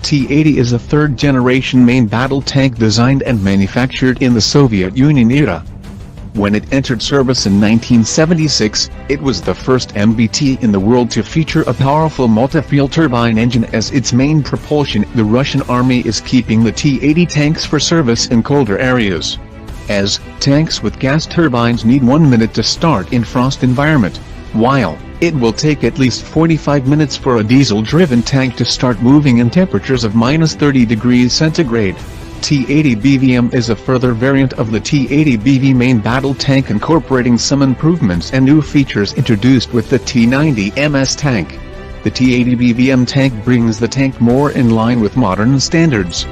T-80 is a third-generation main battle tank designed and manufactured in the Soviet Union era. When it entered service in 1976, it was the first MBT in the world to feature a powerful multi-fuel turbine engine as its main propulsion. The Russian army is keeping the T-80 tanks for service in colder areas, as tanks with gas turbines need 1 minute to start in frost environment, while it will take at least 45 minutes for a diesel-driven tank to start moving in temperatures of -30 degrees centigrade. T-80BVM is a further variant of the T-80BV main battle tank, incorporating some improvements and new features introduced with the T-90MS tank. The T-80BVM tank brings the tank more in line with modern standards.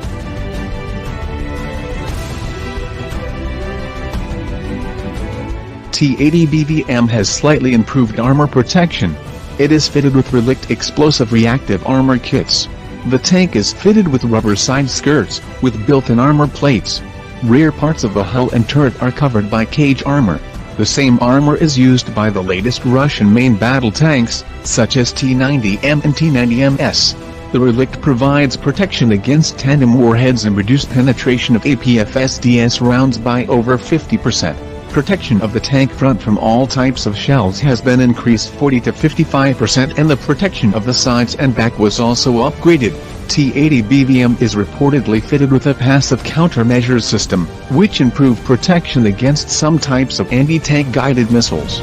T-80BVM has slightly improved armor protection. It is fitted with relict explosive reactive armor kits. The tank is fitted with rubber side skirts, with built-in armor plates. Rear parts of the hull and turret are covered by cage armor. The same armor is used by the latest Russian main battle tanks, such as T-90M and T-90MS. The relict provides protection against tandem warheads and reduced penetration of APFSDS rounds by over 50%. Protection of the tank front from all types of shells has been increased 40 to 55%, and the protection of the sides and back was also upgraded. T-80BVM is reportedly fitted with a passive countermeasures system, which improve protection against some types of anti-tank guided missiles.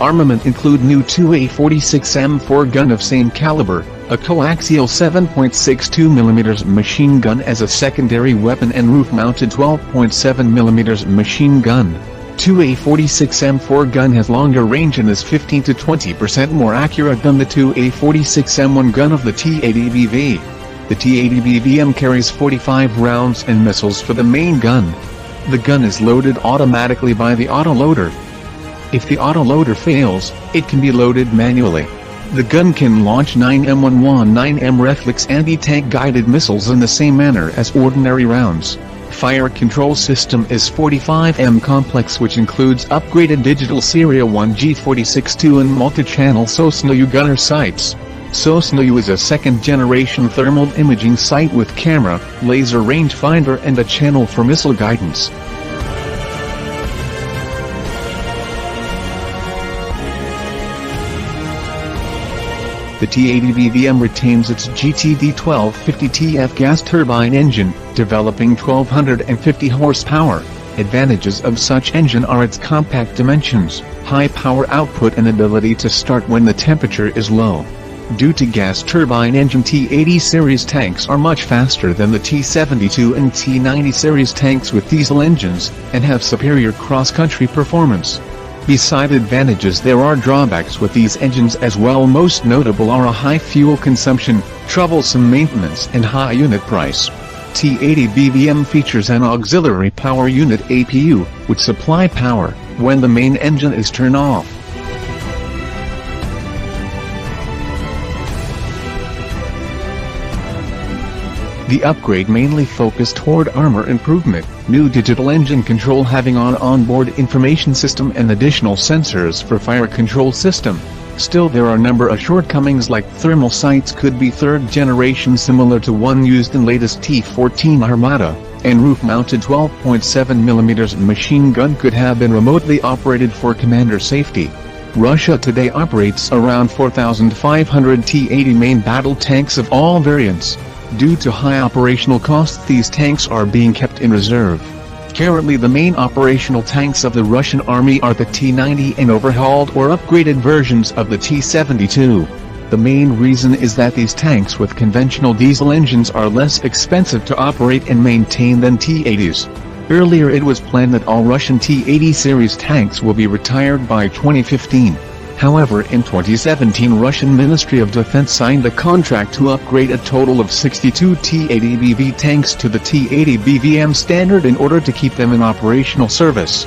Armament include new 2A46M4 gun of same caliber, a coaxial 7.62mm machine gun as a secondary weapon, and roof-mounted 12.7mm machine gun. 2A46M4 gun has longer range and is 15 to 20% more accurate than the 2A46M1 gun of the T-80BV. The T-80BVM carries 45 rounds and missiles for the main gun. The gun is loaded automatically by the autoloader. If the autoloader fails, it can be loaded manually. The gun can launch 9M119M reflex anti-tank guided missiles in the same manner as ordinary rounds. Fire control system is 45M complex, which includes upgraded digital Serial 1G46-2 and multi-channel Sosnoyu gunner sights. Sosnoyu is a second-generation thermal imaging sight with camera, laser rangefinder and a channel for missile guidance. The T-80BVM retains its GTD1250TF gas turbine engine, developing 1250 horsepower. Advantages of such engine are its compact dimensions, high power output and ability to start when the temperature is low. Due to gas turbine engine, T-80 series tanks are much faster than the T-72 and T-90 series tanks with diesel engines, and have superior cross-country performance. Beside advantages, there are drawbacks with these engines as well. Most notable are a high fuel consumption, troublesome maintenance and high unit price. T-80BVM features an auxiliary power unit APU, which supply power when the main engine is turned off. The upgrade mainly focused toward armor improvement, new digital engine control having an onboard information system and additional sensors for fire control system. Still, there are a number of shortcomings, like thermal sights could be third generation similar to one used in latest T-14 Armata, and roof-mounted 12.7mm machine gun could have been remotely operated for commander safety. Russia today operates around 4,500 T-80 main battle tanks of all variants. Due to high operational costs, these tanks are being kept in reserve. Currently, the main operational tanks of the Russian army are the T-90 and overhauled or upgraded versions of the T-72. The main reason is that these tanks with conventional diesel engines are less expensive to operate and maintain than T-80s. Earlier it was planned that all Russian T-80 series tanks will be retired by 2015. However, in 2017, Russian Ministry of Defense signed a contract to upgrade a total of 62 T-80BV tanks to the T-80BVM standard in order to keep them in operational service.